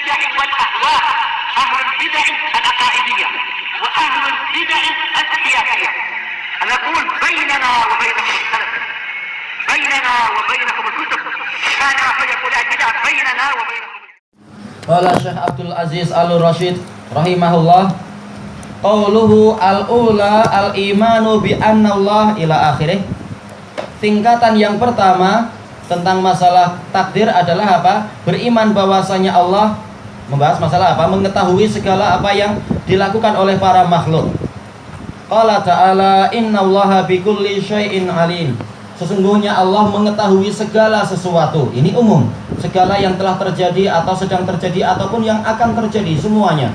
البدع والأهواء، أهل البدع العقائدية وأهل البدع السياسية. نقول بيننا وبينكم السلف، بيننا وبينكم الكتب، كان فيقول البدع بيننا وبينكم. قال Syekh Abdul Aziz Al-Rasyid rahimahullah, qauluhu al-ula al-imanu bi annallah ila akhirih. Tingkatan yang pertama tentang masalah takdir adalah apa? Beriman bahwasanya Allah, membahas masalah apa? Mengetahui segala apa yang dilakukan oleh para makhluk. Qala ta'ala innallaha bikulli syai'in alim. Sesungguhnya Allah mengetahui segala sesuatu. Ini umum, segala yang telah terjadi atau sedang terjadi ataupun yang akan terjadi, semuanya.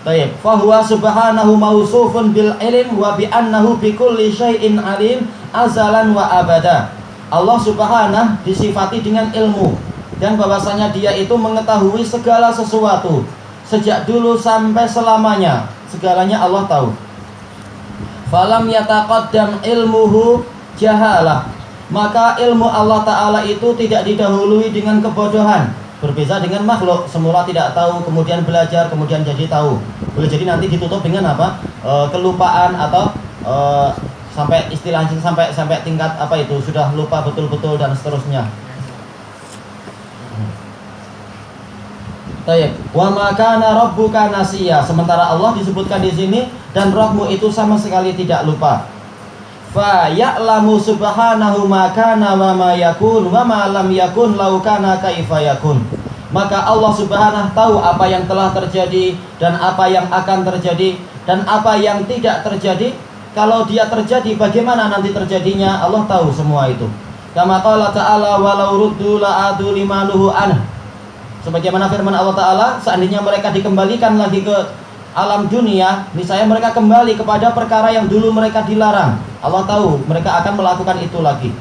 Baik, fahuwa subhanahu mausufun bil ilm wa bi annahu bi kulli syai'in alim azalan wa abada. Allah subhanahu disifati dengan ilmu dan bahwasanya dia itu mengetahui segala sesuatu sejak dulu sampai selamanya. Segalanya Allah tahu. Falam yataqaddam ilmuhu jahalah. Maka ilmu Allah Ta'ala itu tidak didahului dengan kebodohan. Berbeda dengan makhluk, semula tidak tahu, kemudian belajar, kemudian jadi tahu. Boleh jadi nanti ditutup dengan apa? Kelupaan atau sampai istilahnya sampai tingkat apa itu sudah lupa betul-betul dan seterusnya. Baik, wa ma kana rabbuka nasiya. Sementara Allah disebutkan di sini dan Rabbmu itu sama sekali tidak lupa. Fa ya'lamu subhanahu ma kana wa ma yakun wa ma lam yakun law kana kaifa yakun. Maka Allah subhanahu tahu apa yang telah terjadi dan apa yang akan terjadi dan apa yang tidak terjadi. Kalau dia terjadi, bagaimana nanti terjadinya, Allah tahu semua itu. Kama qala ta'ala walau ruddu la'adu limanuhu anhu. Sebagaimana firman Allah Ta'ala, seandainya mereka dikembalikan lagi ke alam dunia, niscaya mereka kembali kepada perkara yang dulu mereka dilarang. Allah tahu mereka akan melakukan itu lagi.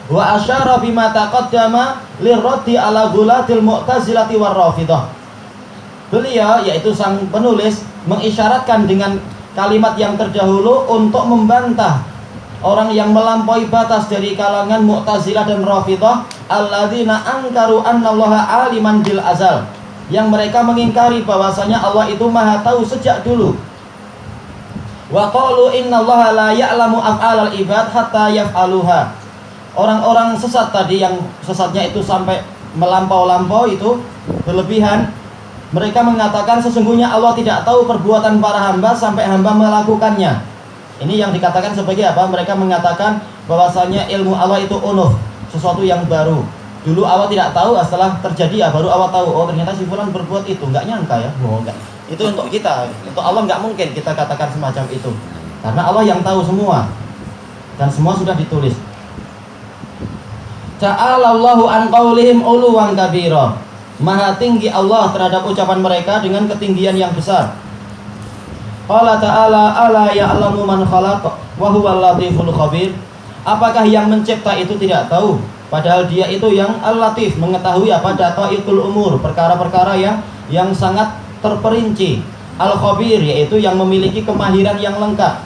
Wa asyara bima taqaddama lirraddi ala ghulatil mu'tazilati war rafidhah. Beliau, yaitu sang penulis, mengisyaratkan dengan kalimat yang terdahulu untuk membantah orang yang melampaui batas dari kalangan Mu'tazilah dan Rafidhah, alladzina ankaru annallaha aliman bil azal, yang mereka mengingkari bahwasanya Allah itu Maha tahu sejak dulu. Wa qalu innallaha la ya'lamu af'alal ibad hatta yaf'aluha. Orang-orang sesat tadi yang sesatnya itu sampai melampau-lampau itu berlebihan, mereka mengatakan sesungguhnya Allah tidak tahu perbuatan para hamba sampai hamba melakukannya. Ini yang dikatakan sebagai apa? Mereka mengatakan bahwasanya ilmu Allah itu unuh, sesuatu yang baru. Dulu Allah tidak tahu, setelah terjadi ya baru Allah tahu. Oh ternyata si fulan berbuat itu, nggak nyangka ya. Oh enggak. Itu untuk kita, untuk Allah nggak mungkin kita katakan semacam itu. Karena Allah yang tahu semua dan semua sudah ditulis. Ta'alallahu an qaulihim uluwan kabira. Maha tinggi Allah terhadap ucapan mereka dengan ketinggian yang besar. Qala ta'ala ala ya'lamu man khalaq wa huwal latiful khabir. Apakah yang mencipta itu tidak tahu? Padahal dia itu yang al-latif, mengetahui apa dataitul umur, perkara-perkara yang sangat terperinci. Al-khabir yaitu yang memiliki kemahiran yang lengkap.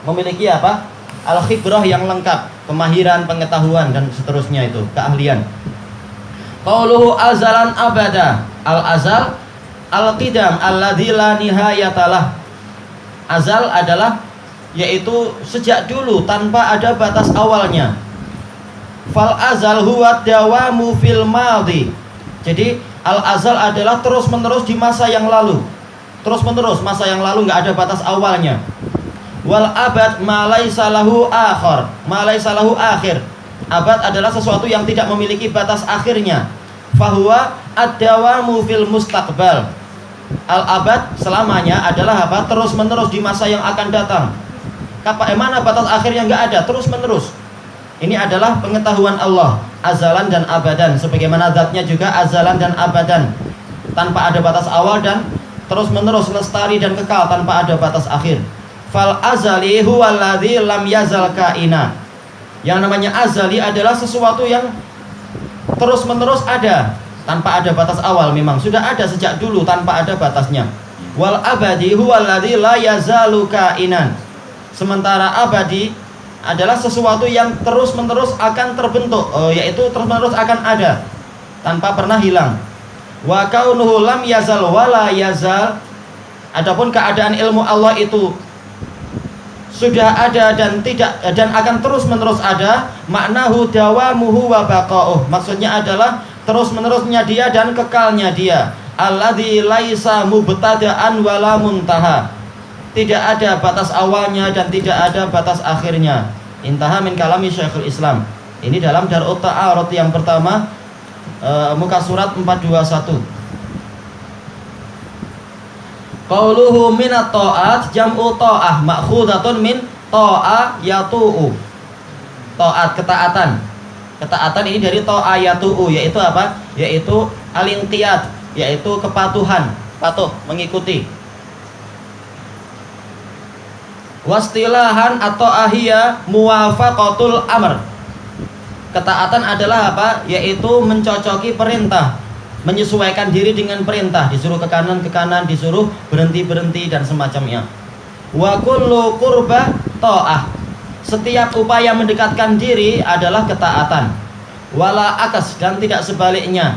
Memiliki apa? Al-khibrah yang lengkap, kemahiran, pengetahuan dan seterusnya itu, keahlian. Qauluhu azalan abada. Al-azal al-qidam alladzi la nihayatalah. Azal adalah yaitu sejak dulu tanpa ada batas awalnya. Fal azal huwa dawamu fil madhi. Jadi al azal adalah terus menerus di masa yang lalu. Terus menerus masa yang lalu nggak ada batas awalnya. Wal abad ma laisa lahu akhir. Ma laisa lahu akhir. Abad adalah sesuatu yang tidak memiliki batas akhirnya. Fahuwa ad-dawamu fil mustaqbal. Al-abad selamanya adalah apa? Terus menerus di masa yang akan datang. Mana batas akhirnya nggak ada, terus menerus. Ini adalah pengetahuan Allah, azalan dan abadan. Sebagaimana zatnya juga azalan dan abadan, tanpa ada batas awal dan terus menerus lestari dan kekal tanpa ada batas akhir. Fal azali huwallazi lam yazal kaina. Yang namanya azali adalah sesuatu yang terus menerus ada tanpa ada batas awal. Memang sudah ada sejak dulu tanpa ada batasnya. Wal abadi huwallazi la yazalu kainan. Sementara abadi adalah sesuatu yang terus menerus akan terbentuk, yaitu terus menerus akan ada tanpa pernah hilang. Wa kaunuhu lam yazal wala yazal. Adapun keadaan ilmu Allah itu sudah ada dan akan terus-menerus ada, maknahu dawamuhu wa baqa'uh. Maksudnya adalah terus-menerusnya dia dan kekalnya dia. Alladzi laisa mubtada'an wala muntaha. Tidak ada batas awalnya dan tidak ada batas akhirnya. Intaha min kalami Syekhul Islam. Ini dalam Darut Ta'arud yang pertama, muka surat 421. Qauluhu minat ta'at jam'u ta'ah ma'khudatun min ta'a yatu'u. Ta'at, ketaatan. Ketaatan ini dari ta'a yatu'u, yaitu apa? Yaitu al-inqiyad, yaitu kepatuhan, patuh, mengikuti. Wastilahan atau ahiyya muwafaqatul amr. Ketaatan adalah apa? Yaitu mencocoki perintah, menyesuaikan diri dengan perintah, disuruh ke kanan, disuruh berhenti dan semacamnya. Wa kullu qurbah ta'ah. Setiap upaya mendekatkan diri adalah ketaatan. Wala akas, dan tidak sebaliknya.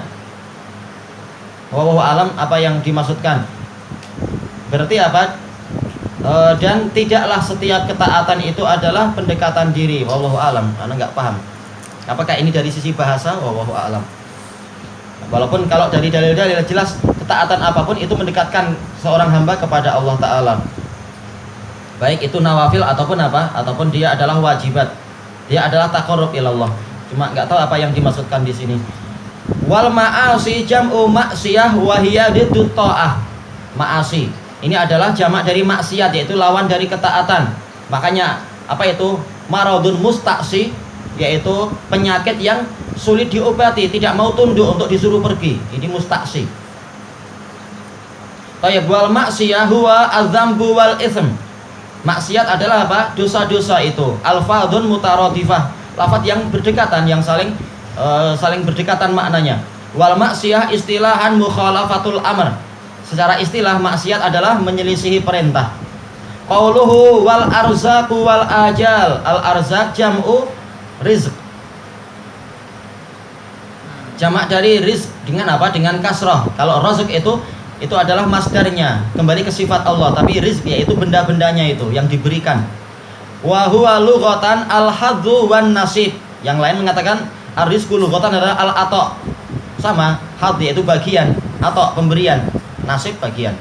Wallahu alam apa yang dimaksudkan. Berarti apa? Dan tidaklah setiap ketaatan itu adalah pendekatan diri. Wallahu alam. Ana enggak paham. Apakah ini dari sisi bahasa? Wallahu alam. Walaupun kalau dari dalil-dalil jelas ketaatan apapun itu mendekatkan seorang hamba kepada Allah Ta'ala, baik itu nawafil ataupun apa, ataupun dia adalah wajibat, dia adalah taqarrub ilallah. Cuma nggak tahu apa yang dimaksudkan di sini. Wal ma'asi jam'u ma'siyah wa hiya diddut ta'ah. Ma'asi ini adalah jamak dari maksiat, yaitu lawan dari ketaatan. Makanya apa itu maradun musta'si, yaitu penyakit yang sulit diobati, tidak mau tunduk untuk disuruh pergi. Ini musta'si. Tayyib wal maksiyah huwa adzambu wal itsm. Maksiat adalah apa? Dosa-dosa itu. Alfadun mutaradifah. Lafaz yang berdekatan, yang saling berdekatan maknanya. Wal maksiyah istilahan mukhalafatul amr. Secara istilah maksiat adalah menyelisihi perintah. Qauluhu wal arzaqu wal ajal. Al arzaq jam'u rizq. Jamak dari rizq dengan apa? Dengan kasrah. Kalau razq itu adalah masdarnya, kembali ke sifat Allah. Tapi rizq yaitu benda-bendanya itu yang diberikan. Wa huwa lughatan al-hadzu wan nasib. Yang lain mengatakan ar-rizqu lughatan adalah al-ata. Sama, hadz yaitu bagian, ata pemberian, nasib bagian.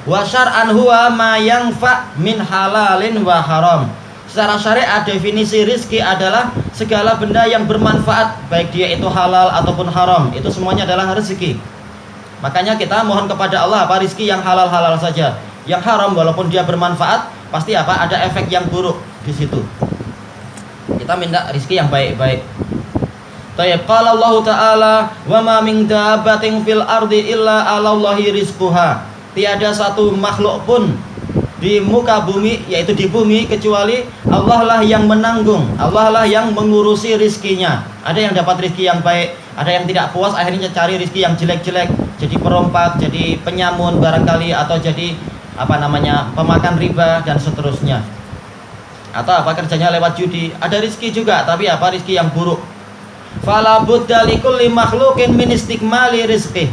Wa syar'an huwa ma yanfa min halalin wa haram. Secara syariat definisi rizki adalah segala benda yang bermanfaat, baik dia itu halal ataupun haram, itu semuanya adalah rezeki. Makanya kita mohon kepada Allah apa? Rizki yang halal-halal saja. Yang haram walaupun dia bermanfaat, pasti apa? Ada efek yang buruk di situ. Kita minta rizki yang baik-baik. Tayyib qala Allah Ta'ala wa ma min dabbatin fil ardi illa 'alallahi rizquha. Tiada satu makhluk pun di muka bumi, yaitu di bumi, kecuali Allah lah yang menanggung, Allah lah yang mengurusi rizkinya. Ada yang dapat rizki yang baik, ada yang tidak puas akhirnya cari rizki yang jelek-jelek, jadi perompak, jadi penyamun barangkali, atau jadi apa namanya, pemakan riba dan seterusnya, atau apa kerjanya lewat judi. Ada rizki juga, tapi apa, rizki yang buruk. Fala budda likulli makhluqin min istikmali rizqih.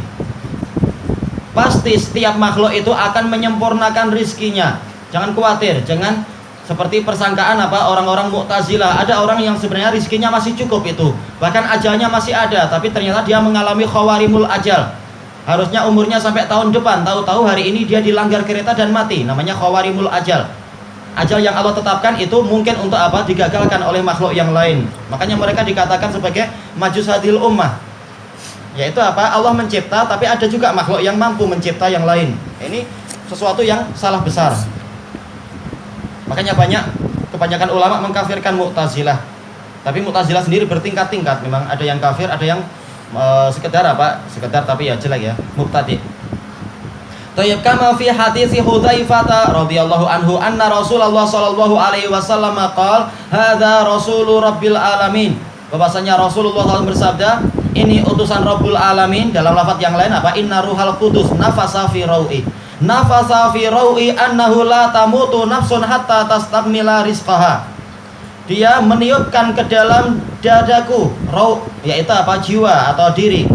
Pasti setiap makhluk itu akan menyempurnakan rizkinya. Jangan khawatir, jangan seperti persangkaan apa orang-orang Mu'tazilah. Ada orang yang sebenarnya rizkinya masih cukup itu, bahkan ajalnya masih ada, tapi ternyata dia mengalami khawarimul ajal. Harusnya umurnya sampai tahun depan, tahu-tahu hari ini dia dilanggar kereta dan mati. Namanya khawarimul ajal. Ajal yang Allah tetapkan itu mungkin untuk apa? Digagalkan oleh makhluk yang lain. Makanya mereka dikatakan sebagai majus hadil ummah. Yaitu apa? Allah mencipta, tapi ada juga makhluk yang mampu mencipta yang lain. Ini sesuatu yang salah besar. Makanya kebanyakan ulama mengkafirkan Mu'tazilah. Tapi Mu'tazilah sendiri bertingkat-tingkat. Memang ada yang kafir, ada yang sekedar apa? Sekedar tapi ya jelek ya, mubtadi'. Tayyib kama fi hadits Hudzaifah radhiyallahu anhu anna Rasulullah sallallahu alaihi wasallam qala hadza rasulur rabbil alamin. Bahwasanya Rasulullah SAW bersabda, ini utusan Rabbul Alamin. Dalam lafaz yang lain apa? Inna ruhal qudus nafasa fi rau'i. Nafasa fi rau'i annahu la tamutu nafsun hatta tastakmila rizqaha. Dia meniupkan ke dalam dadaku, rau' yaitu apa? Jiwa atau diri.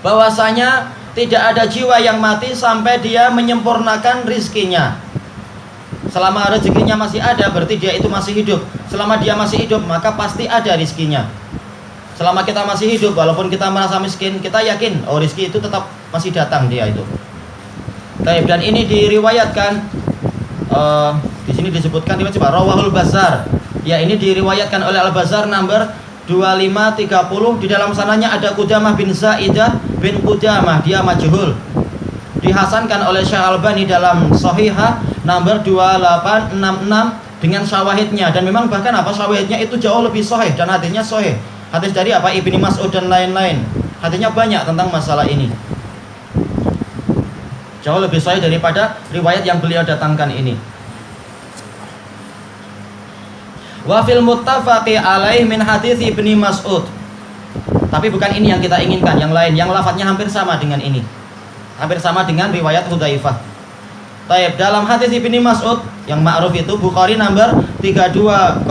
bahwasanya tidak ada jiwa yang mati sampai dia menyempurnakan rizkinya. Selama rezekinya masih ada, berarti dia itu masih hidup. Selama dia masih hidup, maka pasti ada rizkinya. Selama kita masih hidup, walaupun kita merasa miskin, kita yakin, oh rizki itu tetap masih datang dia itu. Dan ini diriwayatkan, di sini disebutkan, coba Rawahul Bazzar. Ya, ini diriwayatkan oleh Al-Bazzar nomor 2530. Di dalam sananya ada Qudamah bin Zaidah bin Qudamah, dia majhul. Dihasankan oleh Syekh Albani dalam Shahihah nomor 2866 dengan syawahidnya, dan memang bahkan syawahidnya itu jauh lebih sahih dan hadisnya sahih. Hadis dari Ibnu Mas'ud dan lain-lain. Hadisnya banyak tentang masalah ini. Jauh lebih sahih daripada riwayat yang beliau datangkan ini. Wa fil muttafaqi alaih min hadis Ibnu Mas'ud. Tapi bukan ini yang kita inginkan, yang lain, yang lafadznya hampir sama dengan ini. Hampir sama dengan riwayat Hudzaifah. Taib, dalam hadis Ibnu Mas'ud yang ma'ruf itu Bukhari nomor 3208,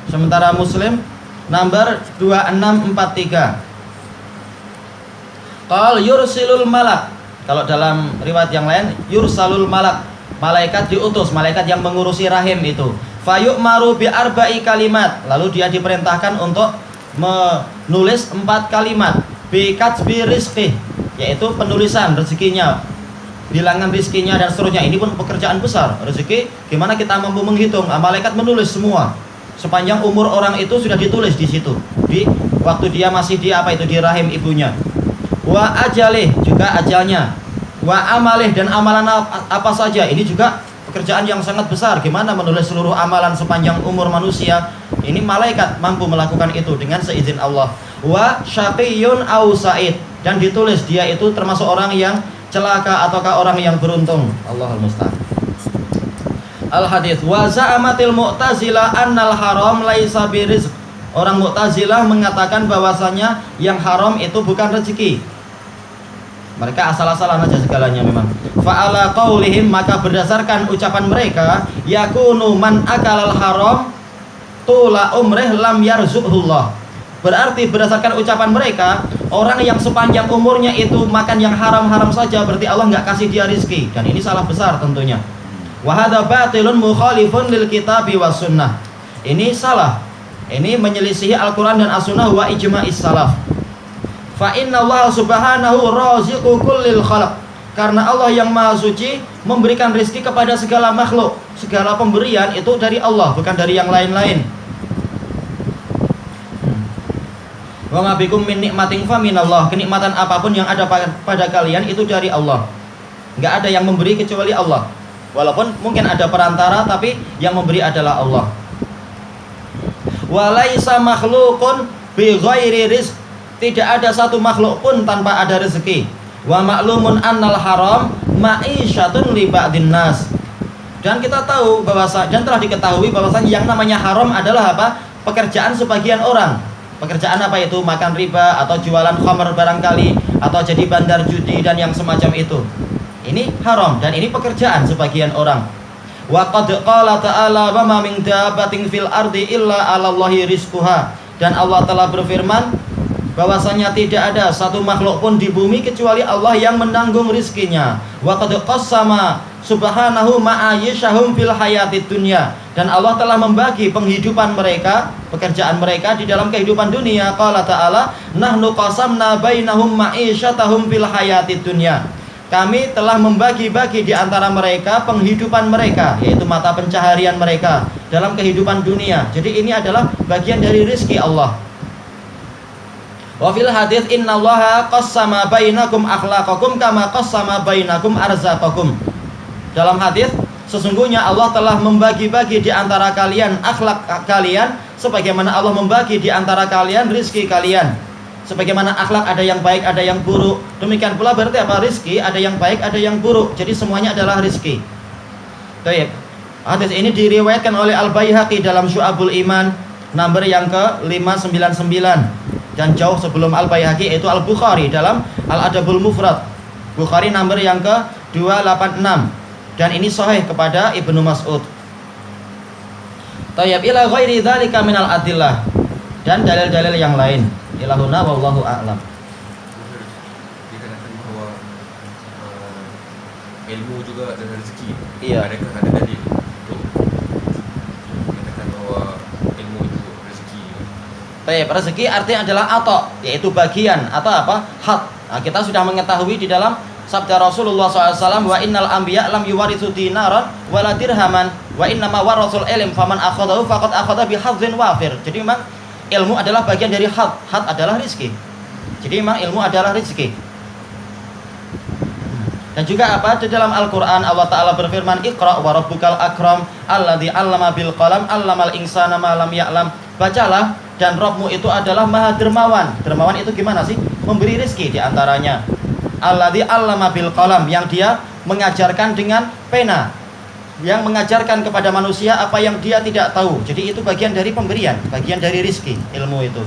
sementara Muslim nomor 2643. Qal yursilul malak. Kalau dalam riwayat yang lain yursalul malak, malaikat diutus, malaikat yang mengurusi rahim itu. Fayu'maru bi arba'i kalimat, lalu dia diperintahkan untuk menulis 4 kalimat. Bi katsbi rizqih, yaitu penulisan rezekinya, bilangan rezekinya dan seterusnya. Ini pun pekerjaan besar. Rezeki gimana kita mampu menghitung? Malaikat menulis semua. Sepanjang umur orang itu sudah ditulis di situ. Di waktu dia masih di di rahim ibunya. Wa ajalih, juga ajalnya. Wa amalih, dan amalan apa saja. Ini juga pekerjaan yang sangat besar. Gimana menulis seluruh amalan sepanjang umur manusia? Ini malaikat mampu melakukan itu dengan seizin Allah. Wa syaqiyun au sa'id, dan ditulis dia itu termasuk orang yang celaka ataukah orang yang beruntung. Allahul musta'an. Al-hadits wa za'amatil mu'tazilah annal haram laisa birizq. Orang Mu'tazilah mengatakan bahwasanya yang haram itu bukan rezeki. Mereka asal-asalan aja segalanya memang. Fa'ala qaulihim, maka berdasarkan ucapan mereka, yakunu man akalal haram tula umrih lam yarzuqhullah. Berarti berdasarkan ucapan mereka, orang yang sepanjang umurnya itu makan yang haram-haram saja, berarti Allah nggak kasih dia rizki. Dan ini salah besar tentunya. Wa hadza batilun mukhalifun lil kitabi was sunnah. Ini salah. Ini menyelisihi Al-Quran dan As-Sunnah wa ijma'is salaf. Fa inna Allah subhanahu raziqu kullil khalaq. Karena Allah yang maha suci memberikan rizki kepada segala makhluk. Segala pemberian itu dari Allah, bukan dari yang lain-lain. Wa ma bikum min nikmatin fa minallah. Kenikmatan apapun yang ada pada kalian itu dari Allah. Enggak ada yang memberi kecuali Allah. Walaupun mungkin ada perantara, tapi yang memberi adalah Allah. Walaisa makhlukun bi ghairi rizq. Tidak ada satu makhluk pun tanpa ada rezeki. Wa ma'lumun annal haram ma'isyatun li ba'din nas. Dan kita tahu dan telah diketahui bahwasanya yang namanya haram adalah apa? Pekerjaan sebagian orang. Pekerjaan apa itu? Makan riba atau jualan khamr barangkali, atau jadi bandar judi dan yang semacam itu. Ini haram dan ini pekerjaan sebagian orang. Wa qad qala ta'ala wa ma min dabbatin fil ardi illa 'alallahi rizquha. Dan Allah telah berfirman bahwasanya tidak ada satu makhluk pun di bumi kecuali Allah yang menanggung rizkinya. Wa qad qassama subhanahu ma'ayishahum fil hayatid dunya. Dan Allah telah membagi penghidupan mereka, pekerjaan mereka di dalam kehidupan dunia. Qala ta'ala nahnu qasamna bainahum ma'isyatahum fil hayatid dunya. Kami telah membagi-bagi di antara mereka penghidupan mereka, yaitu mata pencaharian mereka dalam kehidupan dunia. Jadi ini adalah bagian dari rizki Allah. Wa fil hadits innallaha qassama bainakum akhlaqakum kama qassama bainakum arzaqakum. Dalam hadis, sesungguhnya Allah telah membagi-bagi di antara kalian akhlak kalian sebagaimana Allah membagi di antara kalian rizki kalian. Sebagaimana akhlak ada yang baik, ada yang buruk. Demikian pula berarti apa? Rizki ada yang baik, ada yang buruk. Jadi semuanya adalah rizki. Baik. Hadis ini diriwayatkan oleh Al-Baihaqi dalam Syu'abul Iman nomor yang ke-599. Dan jauh sebelum Al-Baihaqi itu Al-Bukhari dalam Al-Adabul Mufrad. Bukhari nomor yang ke-286. Dan ini sahih kepada Ibnu Mas'ud. Tayyib ila ghairi dzalika minal adillah. Dan dalil-dalil yang lain. Ilahuna wallahu a'lam. ilmu juga adalah rezeki. Iya. Adakah ada dalil untuk mengatakan bahwa ilmu itu rezeki? Baik, rezeki artinya adalah atok, yaitu bagian atau apa? Hak. Nah, kita sudah mengetahui di dalam sabda Rasulullah SAW, wa innal anbiya lam yuwarithu dinaran wala dirhaman wa innama warathul ilm faman akhadahu faqad akhadha bihadzin wafir. Jadi memang ilmu adalah bagian dari hak. Hak adalah rezeki. Jadi memang ilmu adalah rezeki. Dan juga apa? Di dalam Al-Qur'an Allah Ta'ala berfirman, Iqra wa rabbukal akram alladzi 'allama bil qalam 'allamal insana ma lam ya'lam. Bacalah, dan Rabbmu itu adalah Maha Dermawan. Dermawan itu gimana sih? Memberi rezeki di antaranya. Alladzi 'allama bil qalam, yang dia mengajarkan dengan pena. Yang mengajarkan kepada manusia apa yang dia tidak tahu. Jadi itu bagian dari pemberian, bagian dari rezeki, ilmu itu.